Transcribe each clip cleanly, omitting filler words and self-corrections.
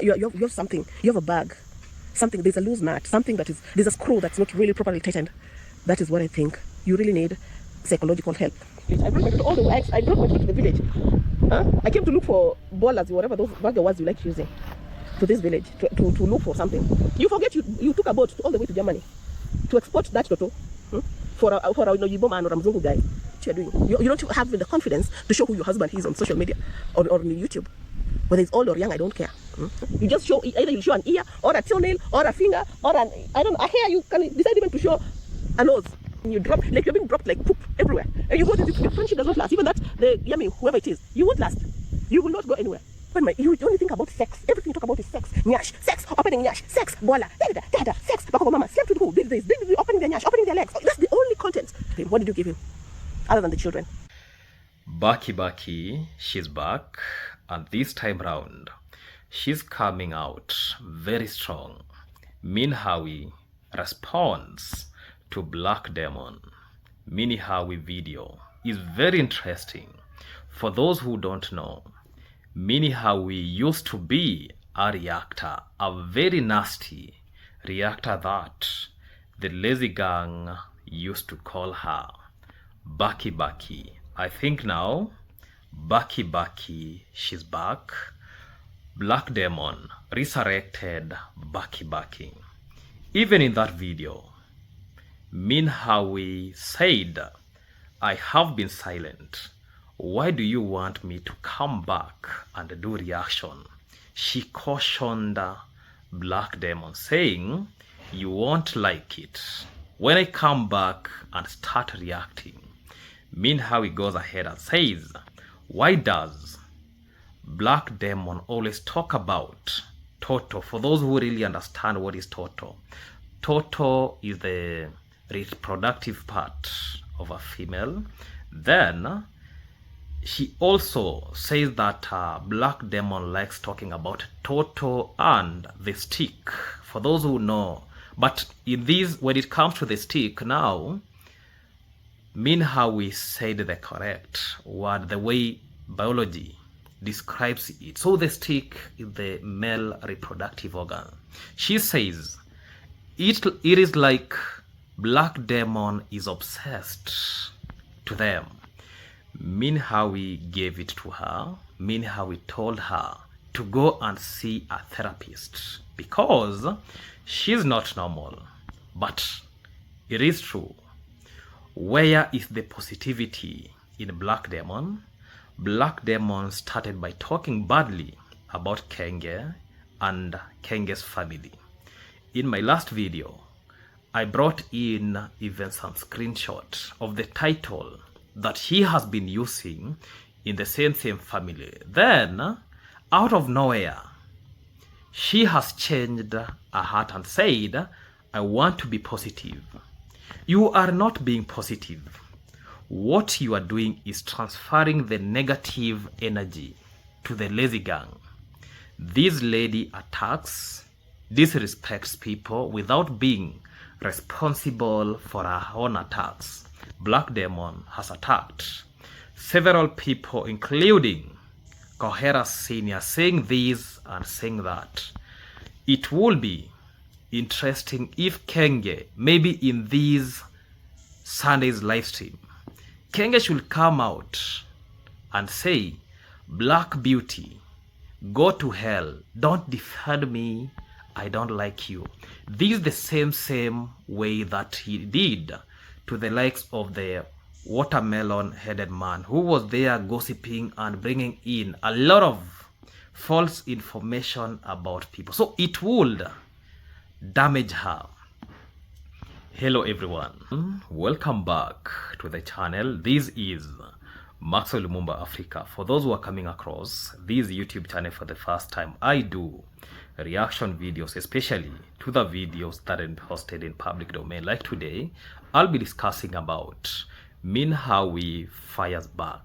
You have something. You have a bag. Something. There's a loose nut. Something there's a screw that's not really properly tightened. That is what I think. You really need psychological help. I brought my daughter all the way. I brought my daughter to the village. I came to look for ballers, whatever those words you like using, to this village to look for something. You forget you took a boat all the way to Germany to export that toto for a Yibo man or a Mzungu guy. What you're doing? You don't have the confidence to show who your husband is on social media or on YouTube. Whether it's old or young, I don't care. You just show, either you show an ear or a toenail or a finger or a hair. You can decide even to show a nose. You drop, like you're being dropped like poop everywhere. And you go to the friendship does not last. Even that, the yummy, whoever it is, you won't last. You will not go anywhere. But you only think about sex. Everything you talk about is sex. Nyash, sex, opening nyash, sex, bola, sex, Bako mama, slept with who, did this, opening their nyash, opening their legs. That's the only content. What did you give him? Other than the children. Baki, she's back. And this time round, she's coming out very strong. Minhawi responds to Black Demon. Minhawi video is very interesting. For those who don't know, Minhawi used to be a reactor, a very nasty reactor that the lazy gang used to call her Baki. I think now Baki, she's back. Black Demon resurrected Baki. Even in that video, Minhawi said, I have been silent. Why do you want me to come back and do reaction? She cautioned Black Demon, saying, you won't like it when I come back and start reacting. Minhawi goes ahead and says, why does Black Demon always talk about Toto? For those who really understand what is Toto, Toto is the reproductive part of a female. Then she also says that Black Demon likes talking about Toto and the stick. For those who know, but in these, when it comes to the stick now, Minhawi said the correct word, the way biology describes it. So the stick is the male reproductive organ. She says it is like Black Demon is obsessed to them. Minhawi gave it to her. Minhawi told her to go and see a therapist because she's not normal. But it is true. Where is the positivity in Black Demon? Black Demon started by talking badly about Kenge and Kenge's family. In my last video, I brought in even some screenshot of the title that he has been using in the same family. Then, out of nowhere, she has changed her heart and said, I want to be positive. You are not being positive. What you are doing is transferring the negative energy to the lazy gang. This lady attacks, disrespects people without being responsible for her own attacks. Black Demon has attacked several people, including Kohera Senior, saying this and saying that. It will be interesting if Kenge, maybe in this Sunday's live stream, Kenge should come out and say, Black Beauty, go to hell, don't defend me, I don't like you. This is the same way that he did to the likes of the watermelon-headed man who was there gossiping and bringing in a lot of false information about people. So it would damage her. Hello everyone, welcome back to the channel. This is Maxwell Lumumba Africa. For those who are coming across this YouTube channel for the first time, I do reaction videos, especially to the videos that are posted in public domain. Like today, I'll be discussing about Minhawi fires back.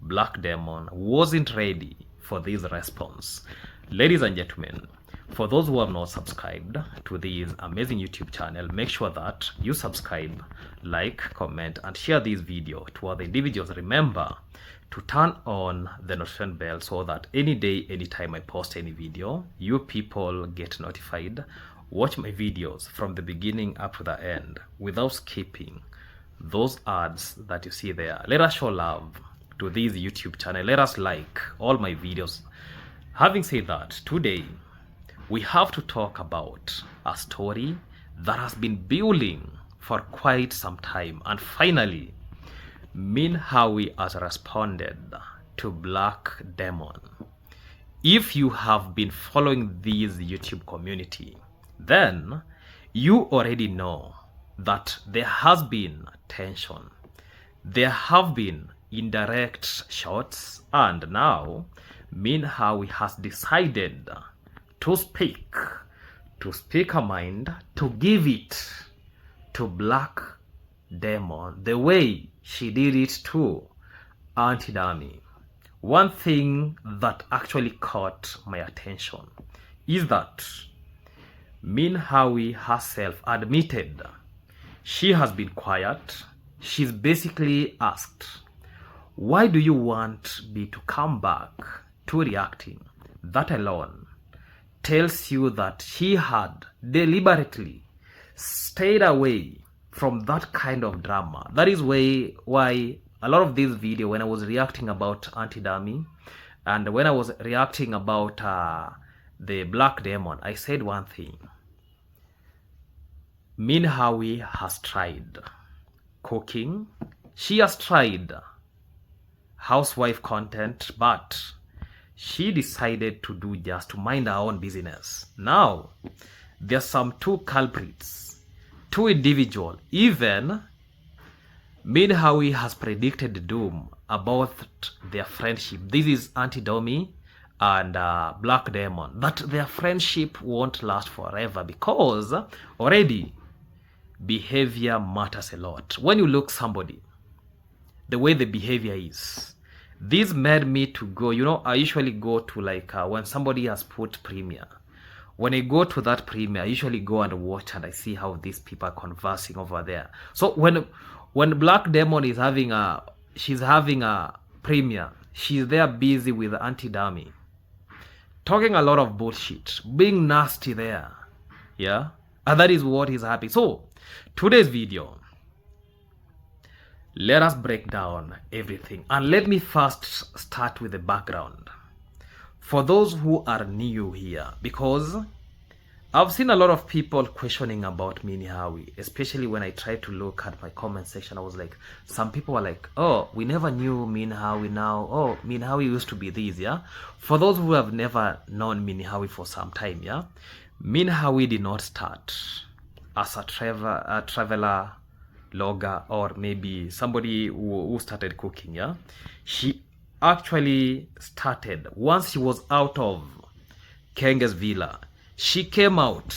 Black Demon wasn't ready for this response. Ladies and gentlemen, For those who have not subscribed to this amazing YouTube channel, make sure that you subscribe, like, comment, and share this video to other individuals. Remember to turn on the notification bell so that any day, anytime I post any video, you people get notified. Watch my videos from the beginning up to the end without skipping those ads that you see there. Let us show love to this YouTube channel. Let us like all my videos. Having said that, today we have to talk about a story that has been building for quite some time, and finally Minhawi has responded to Black Demon. If you have been following this YouTube community, then you already know that there has been tension, there have been indirect shots, and now Minhawi has decided to speak her mind, to give it to Black Demon the way she did it to Auntie Dami. One thing that actually caught my attention is that Minhawi herself admitted she has been quiet. She's basically asked, why do you want me to come back to reacting? That alone tells you that she had deliberately stayed away from that kind of drama. That is why a lot of this video, when I was reacting about Auntie Dami and when I was reacting about the Black Demon, I said one thing. Minhawi has tried cooking, she has tried housewife content, but she decided to do just to mind her own business. Now there's some two culprits, two individuals. Even Minhawi has predicted the doom about their friendship. This is Auntie Dami and Black Demon, that their friendship won't last forever because already behavior matters a lot. When you look somebody, the way the behavior is, this made me to go, I usually go to like when somebody has put premiere. When I go to that premiere, I usually go and watch and I see how these people are conversing over there. So when Black Demon is she's having a premiere, she's there busy with Auntie Dami, talking a lot of bullshit, being nasty there, yeah, and that is what is happening. So today's video, let us break down everything, and let me first start with the background for those who are new here, because I've seen a lot of people questioning about Minhawi, especially when I tried to look at my comment section. I was like, some people were like, oh, we never knew Minhawi now. Oh, Minhawi used to be this, yeah? For those who have never known Minhawi for some time, yeah? Minhawi did not start as a traveler logger or maybe somebody who started cooking, yeah? She actually started once she was out of Kenge's villa. She came out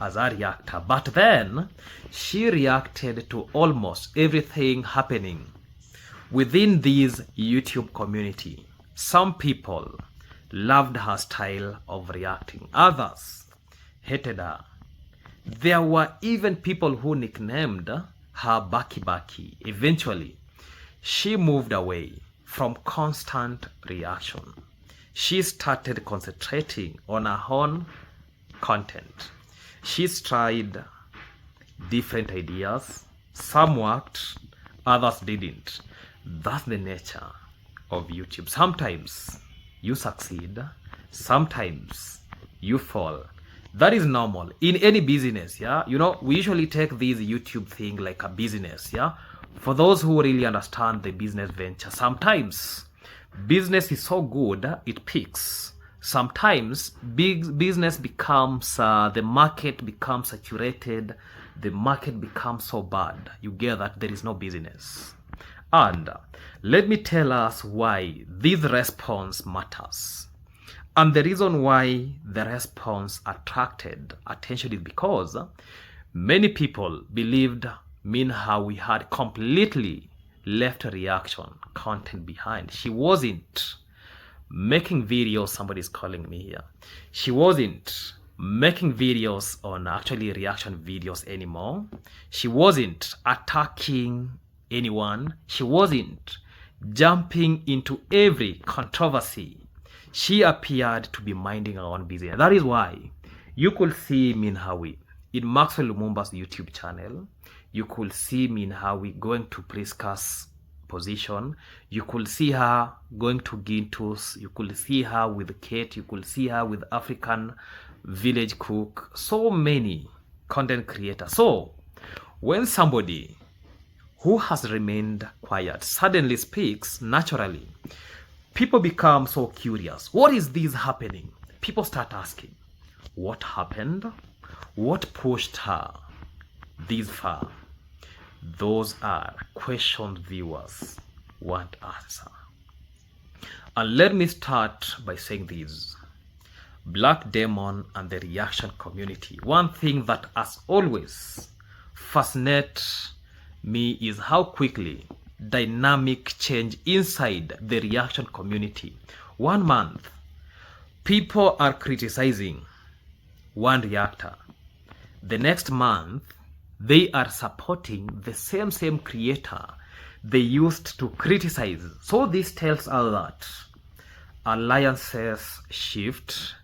as a reactor, but then she reacted to almost everything happening within this YouTube community. Some people loved her style of reacting, others hated her. There were even people who nicknamed her Baki Baki. Eventually, she moved away from constant reaction. She started concentrating on her own content. She's tried different ideas. Some worked, others didn't. That's the nature of YouTube. Sometimes you succeed, sometimes you fall. That is normal in any business, yeah? We usually take this YouTube thing like a business, yeah? For those who really understand the business venture, sometimes business is so good, it peaks. Sometimes big business becomes, the market becomes saturated, the market becomes so bad, you get that there is no business. And let me tell us why this response matters. And the reason why the response attracted attention is because many people believed Minhawi had completely left reaction content behind. She wasn't making videos, somebody's calling me here. She wasn't making videos on actually reaction videos anymore. She wasn't attacking anyone. She wasn't jumping into every controversy. She appeared to be minding her own business. That is why you could see Minhawi in Maxwell Lumumba's YouTube channel. You could see Minhawi going to Priska's position. You could see her going to Gintus. You could see her with Kate. You could see her with African Village Cook. So many content creators. So when somebody who has remained quiet suddenly speaks naturally, people become so curious. What is this happening? People start asking, what happened? What pushed her this far? Those are questions viewers want answer. And let me start by saying this. Black Demon and the reaction community. One thing that has always fascinated me is how quickly dynamic change inside the reaction community. 1 month, people are criticizing one reactor. The next month, they are supporting the same creator they used to criticize. So this tells us that alliances shift,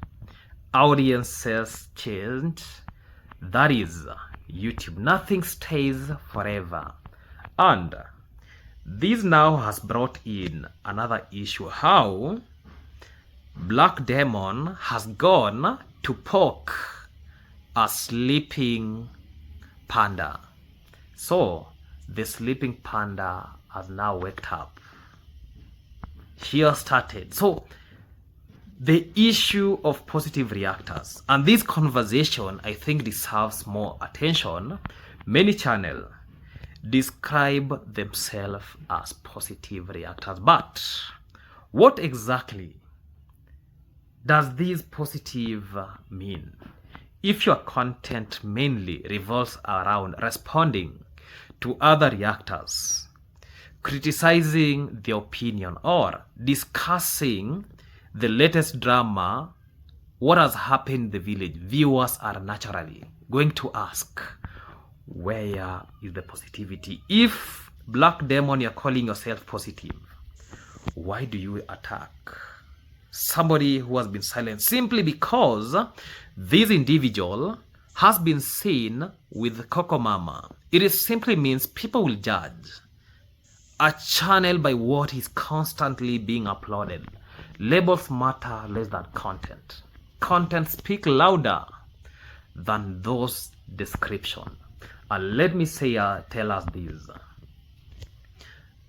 audiences change. That is YouTube. Nothing stays forever. And this now has brought in another issue, how Black Demon has gone to poke a sleeping panda. So the sleeping panda has now waked up. She has started. So the issue of positive reactors, and this conversation I think deserves more attention. Many channels describe themselves as positive reactors, but what exactly does this positive mean? If your content mainly revolves around responding to other reactors, criticizing their opinion, or discussing the latest drama, what has happened in the village, viewers are naturally going to ask, where is the positivity? If Black Demon, you're calling yourself positive, why do you attack somebody who has been silent simply because this individual has been seen with Coco Mama? It simply means people will judge a channel by what is constantly being uploaded. Labels matter less than content. Content speak louder than those descriptions. And let me say, tell us this.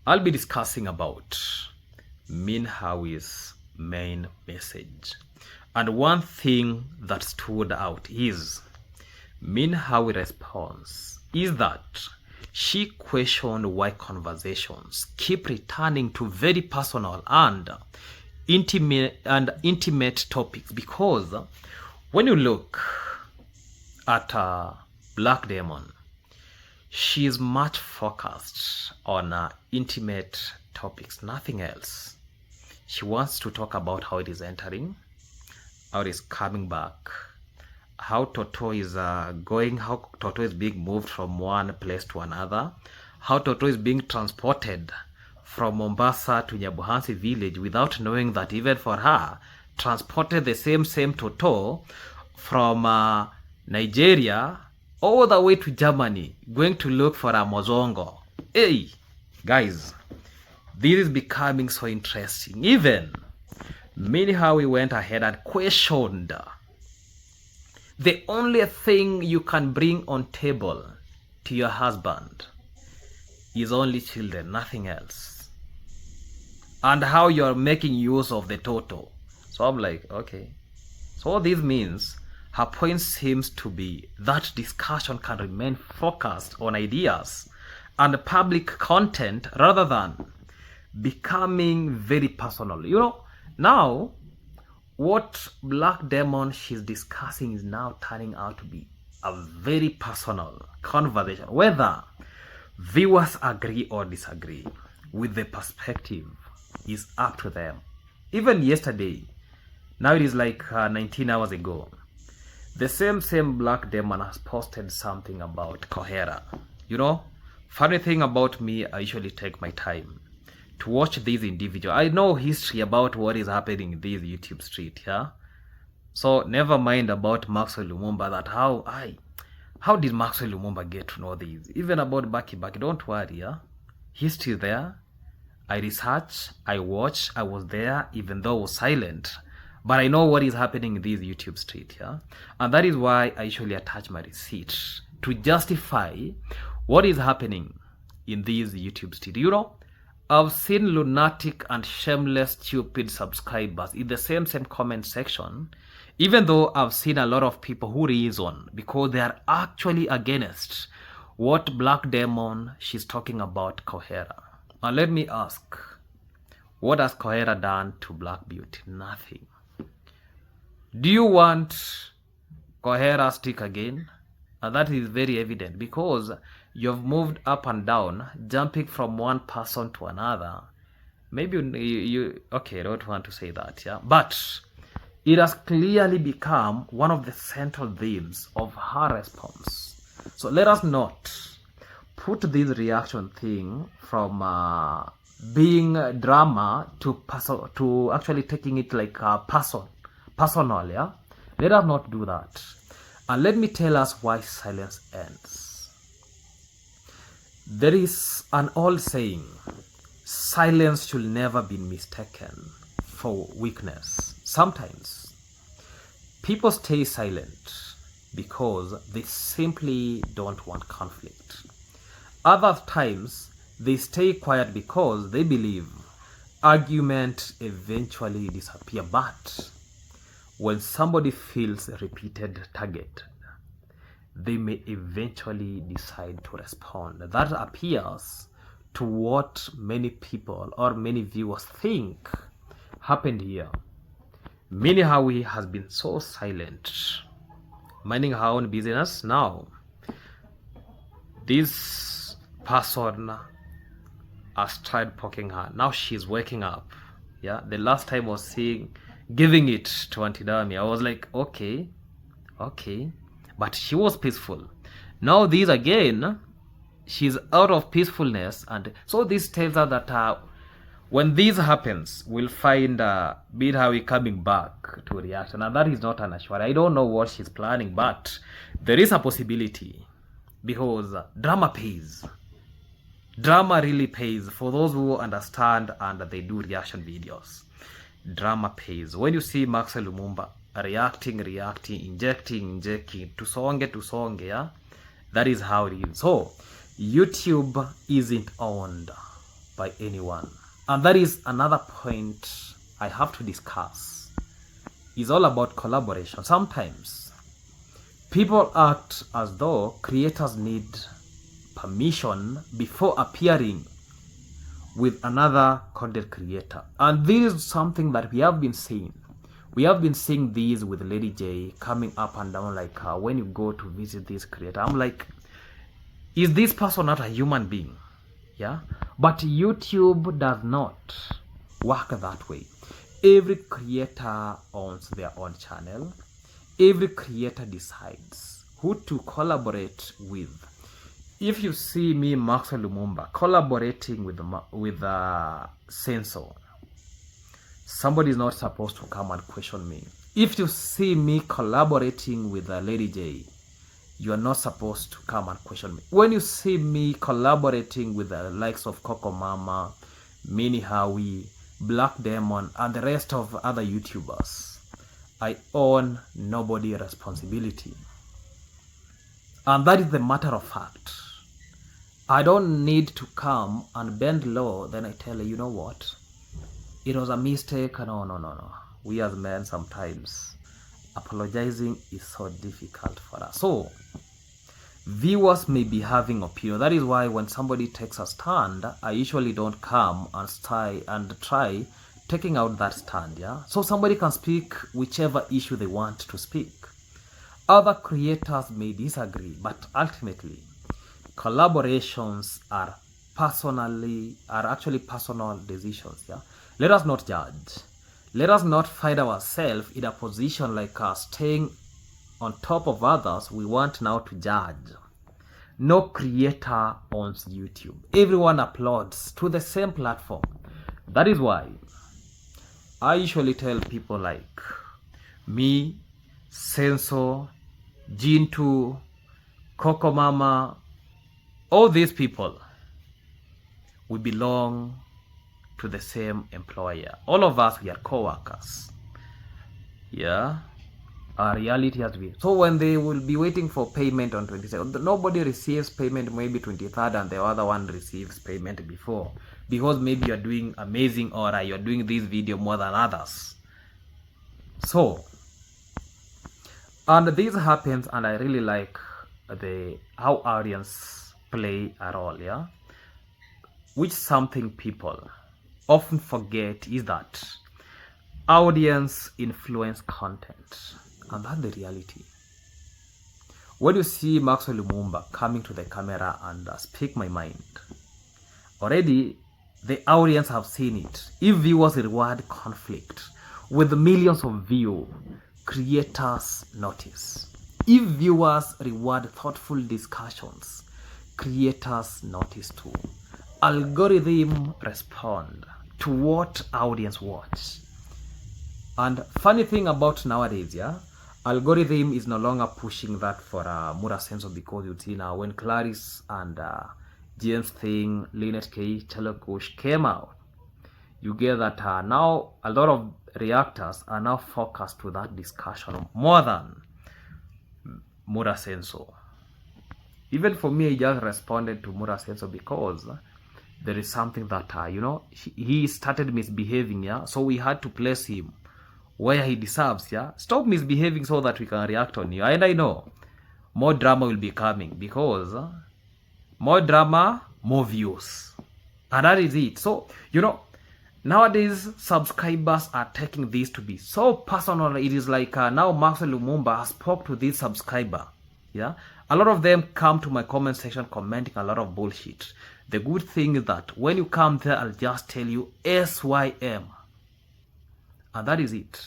I'll be discussing about Minhawi's main message. And one thing that stood out is Minhawi's response is that she questioned why conversations keep returning to very personal and intimate topics, because when you look at Black Demon, she is much focused on intimate topics, nothing else. She wants to talk about how it is entering, how it is coming back, how Toto is going, how Toto is being moved from one place to another, how Toto is being transported from Mombasa to Nyabuhansi village without knowing that even for her, transported the same Toto from Nigeria all the way to Germany, going to look for a mozongo. Hey, guys, this is becoming so interesting. Even Minhawi went ahead and questioned the only thing you can bring on table to your husband is only children, nothing else. And how you're making use of the Toto. So I'm like, okay. So this means her point seems to be that discussion can remain focused on ideas and public content rather than becoming very personal. You know, now what Black Demon she's discussing is now turning out to be a very personal conversation, whether viewers agree or disagree with the perspective is up to them. Even yesterday, now it is like 19 hours ago, The same black demon has posted something about Kohera. You know, funny thing about me, I usually take my time to watch these individuals. I know history about what is happening in this YouTube street, yeah? So never mind about Maxwell Lumumba, that how did Maxwell Lumumba get to know this? Even about Baki, don't worry, yeah? History there. I research, I watch, I was there, even though I was silent. But I know what is happening in this YouTube street, yeah? And that is why I usually attach my receipts to justify what is happening in this YouTube street. You know, I've seen lunatic and shameless, stupid subscribers in the same comment section, even though I've seen a lot of people who reason because they are actually against what Black Demon she's talking about Kohera. And let me ask, what has Kohera done to Black Beauty? Nothing. Do you want Kohera stick again? And that is very evident because you've moved up and down, jumping from one person to another. Maybe you okay, I don't want to say that, yeah? But it has clearly become one of the central themes of her response. So let us not put this reaction thing from being drama to actually taking it like a personal, yeah? Let us not do that. And let me tell us why silence ends. There is an old saying, silence should never be mistaken for weakness. Sometimes people stay silent because they simply don't want conflict. Other times they stay quiet because they believe argument eventually disappear. But when somebody feels repeated targeted, they may eventually decide to respond. That appears to what many people or many viewers think happened here. Minhawi has been so silent, minding her own business. Now, this person has tried poking her. Now she's waking up. Yeah, the last time I was seeing giving it to Auntie Dami, I was like, okay, but she was peaceful. Now this again, she's out of peacefulness, and so this tells her that when this happens, we'll find Minhawi coming back to reaction, and that is not an assurance. I don't know what she's planning, but there is a possibility because drama pays. Drama really pays for those who understand and they do reaction videos. Drama pays. When you see Maxwell Lumumba reacting, injecting, to songe, yeah, that is how it is. So YouTube isn't owned by anyone, and that is another point I have to discuss. It's all about collaboration. Sometimes people act as though creators need permission before appearing with another content creator, and this is something that we have been seeing. We have been seeing these with Lady J coming up and down, like when you go to visit this creator, I'm like, is this person not a human being? Yeah, but YouTube does not work that way. Every creator owns their own channel. Every creator decides who to collaborate with. If you see me, Maxwell Lumumba, collaborating with Censor, somebody is not supposed to come and question me. If you see me collaborating with Lady J, you are not supposed to come and question me. When you see me collaborating with the likes of Coco Mama, Minhawi, Black Demon, and the rest of other YouTubers, I own nobody responsibility. And that is the matter of fact. I don't need to come and bend low, then I tell you, you know what? It was a mistake. No. We as men sometimes, apologizing is so difficult for us. So, viewers may be having opinion. That is why when somebody takes a stand, I usually don't come and try taking out that stand, yeah? So somebody can speak whichever issue they want to speak. Other creators may disagree, but ultimately, collaborations are actually personal decisions, yeah? Let us not judge. Let us not find ourselves in a position like staying on top of others, we want now to judge. No creator owns YouTube. Everyone uploads to the same platform. That is why I usually tell people like me, Senso, Jintu, Coco Mama, all these people, we belong to the same employer. All of us, we are co-workers. Yeah. Our reality has been. So when they will be waiting for payment on 22nd, nobody receives payment maybe 23rd and the other one receives payment before. Because maybe you're doing amazing or you're doing this video more than others. So, and this happens, and I really like how audience play a role, yeah? Which something people often forget is that audience influence content. And that's the reality. When you see Maxwell Lumumba coming to the camera and speak my mind, already the audience have seen it. If viewers reward conflict with millions of views, creators notice. If viewers reward thoughtful discussions, creators notice too. Algorithm respond to what audience watch. And funny thing about nowadays, yeah, algorithm is no longer pushing that for Mura Senso, because you see now when Clarice and James Thing, Lynette K, Chalokush came out, you get that now a lot of reactors are now focused to that discussion more than Mura Senso. Even for me, I just responded to Mura Senso because there is something that, he started misbehaving, yeah, so we had to place him where he deserves, yeah. Stop misbehaving so that we can react on you. And I know more drama will be coming, because more drama, more views. And that is it. So, nowadays subscribers are taking this to be so personal. It is like now Maxwell Lumumba spoke to this subscriber, yeah. A lot of them come to my comment section commenting a lot of bullshit. The good thing is that when you come there, I'll just tell you SYM. And that is it.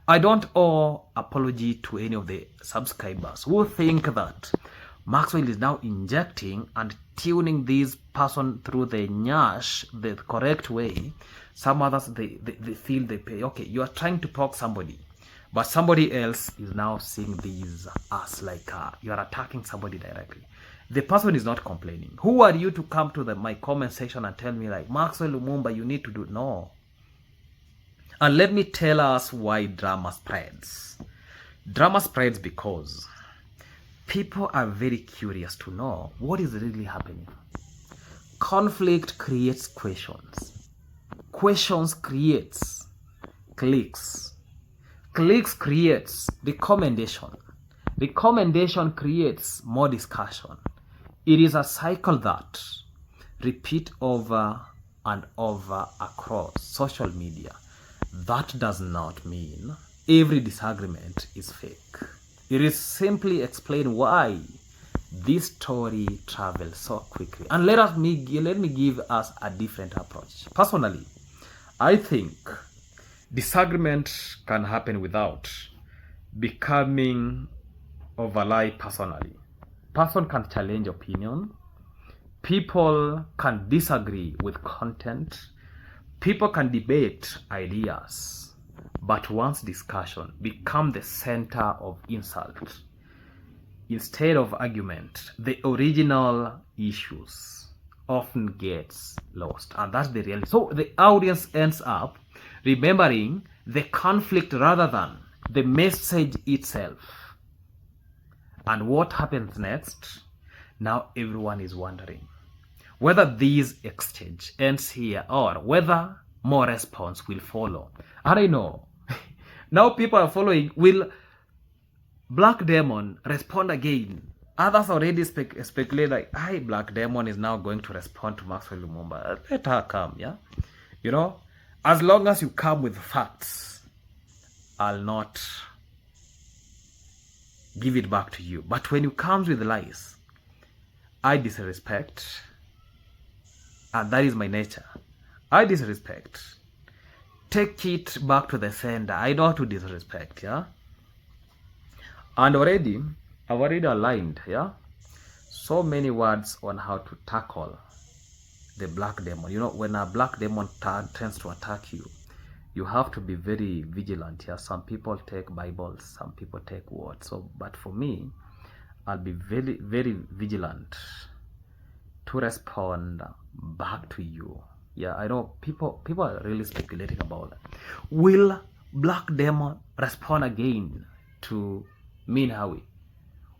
I don't owe apology to any of the subscribers who think that Maxwell is now injecting and tuning this person through the nyash the correct way. Some others, they feel they pay. Okay, you are trying to poke somebody, but somebody else is now seeing these as like you are attacking somebody directly. The person is not complaining. Who are you to come to my comment section and tell me like, Maxwell Lumumba, you need to do? No. And let me tell us why drama spreads. Drama spreads because people are very curious to know what is really happening. Conflict creates questions. Questions creates clicks. Clicks creates recommendation. Recommendation creates more discussion. It is a cycle that repeats over and over across social media. That does not mean every disagreement is fake. It is simply explain why this story travels so quickly. And let me give us a different approach. Personally, I think disagreement can happen without becoming overly personally. Person can challenge opinion. People can disagree with content. People can debate ideas, but once discussion becomes the center of insult, instead of argument, the original issues often gets lost. And that's the reality. So the audience ends up remembering the conflict rather than the message itself. And what happens next? Now everyone is wondering whether this exchange ends here or whether more response will follow. And I know now people are following. Will Black Demon respond again? Others already speculate like, hi, Black Demon is now going to respond to Maxwell Lumumba. Let her come, yeah? As long as you come with facts, I'll not give it back to you. But when you come with lies, I disrespect. And that is my nature. I disrespect. Take it back to the sender. I know how to disrespect, yeah? And I've already aligned, yeah, so many words on how to tackle the black demon. You know, when a black demon tends to attack you, you have to be very vigilant. Yeah, some people take Bibles, some people take words. So, but for me, I'll be very, very vigilant to respond back to you. Yeah, I know people are really speculating about that. Will black demon respond again to Minhawi?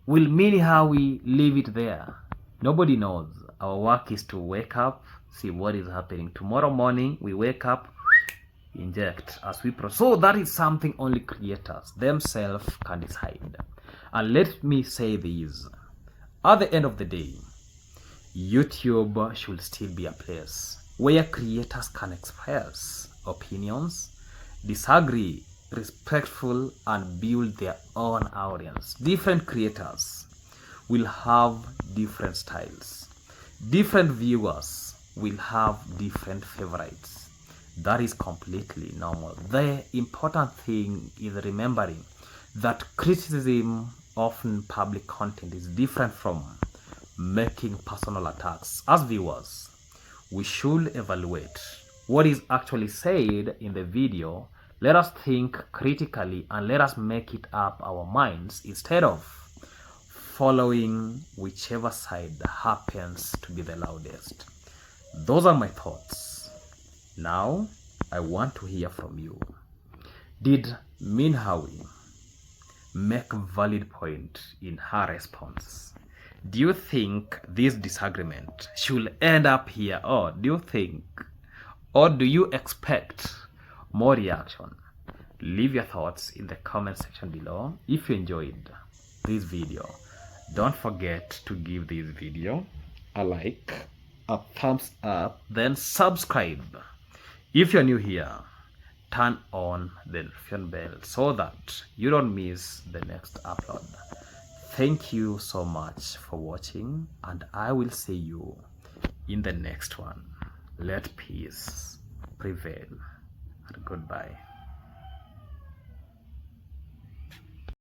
Will Minhawi leave it there? Nobody knows. Our work is to wake up, see what is happening. Tomorrow morning, we wake up, inject as we proceed. So that is something only creators themselves can decide. And let me say this. At the end of the day, YouTube should still be a place where creators can express opinions, disagree, respectful, and build their own audience. Different creators will have different styles. Different viewers will have different favorites. That is completely normal. The important thing is remembering that criticism of public content is different from making personal attacks. As viewers, we should evaluate what is actually said in the video. Let us think critically and let us make it up our minds instead of following whichever side happens to be the loudest. Those are my thoughts. Now, I want to hear from you. Did Minhawi make a valid point in her response? Do you think this disagreement should end up here, or do you expect more reaction? Leave your thoughts in the comment section below. If you enjoyed this video, don't forget to give this video a like, a thumbs up, then subscribe. If you're new here, turn on the notification bell so that you don't miss the next upload. Thank you so much for watching, and I will see you in the next one. Let peace prevail, and goodbye.